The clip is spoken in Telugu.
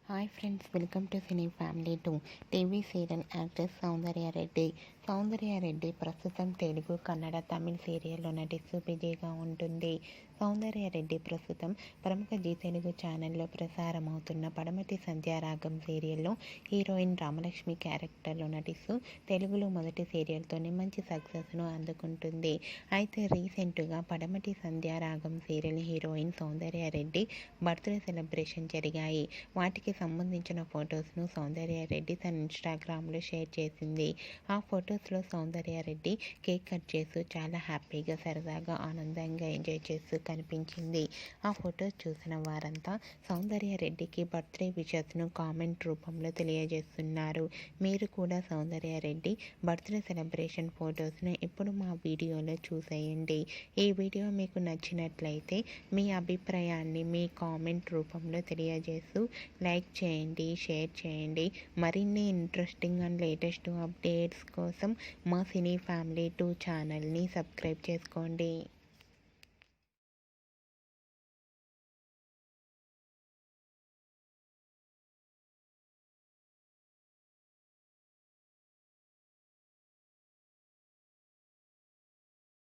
Hi friends, welcome to cine family 2. TV serial actress Soundarya Reddy. Soundarya Reddy ప్రస్తుతం తెలుగు, కన్నడ, తమిళ సీరియల్లో నటిస్తూ బిజీగా ఉంటుంది. సౌందర్యారెడ్డి ప్రస్తుతం ప్రముఖ జీ తెలుగు ఛానల్లో ప్రసారమవుతున్న పడమటి సంధ్యారాగం సీరియల్లో హీరోయిన్ రామలక్ష్మి క్యారెక్టర్లో నటిస్తూ తెలుగులో మొదటి సీరియల్తోనే మంచి సక్సెస్ను అందుకుంటుంది. అయితే రీసెంట్గా పడమటి Sandhyaragam serial heroine Soundarya Reddy birthday celebration జరిగాయి. వాటికి సంబంధించిన ఫొటోస్ను సౌందర్యారెడ్డి తన ఇన్స్టాగ్రామ్లో షేర్ చేసింది. ఆ ఫొటోస్లో సౌందర్యారెడ్డి కేక్ కట్ చేస్తూ చాలా హ్యాపీగా, సరదాగా, ఆనందంగా ఎంజాయ్ చేస్తూ కనిపించింది. ఆ ఫొటోస్ చూసిన వారంతా సౌందర్యారెడ్డికి బర్త్డే విషెస్ను కామెంట్ రూపంలో తెలియజేస్తున్నారు. మీరు కూడా సౌందర్యారెడ్డి బర్త్డే సెలబ్రేషన్ ఫొటోస్ను ఇప్పుడు మా వీడియోలో చూసేయండి. ఈ వీడియో మీకు నచ్చినట్లయితే మీ అభిప్రాయాన్ని మీ కామెంట్ రూపంలో తెలియజేస్తూ లైక్ చేయండి, షేర్ చేయండి. మరిన్ని ఇంట్రెస్టింగ్ అండ్ లేటెస్ట్ అప్డేట్స్ కోసం మా సినీ ఫ్యామిలీ 2 ఛానల్ని సబ్స్క్రైబ్ చేసుకోండి.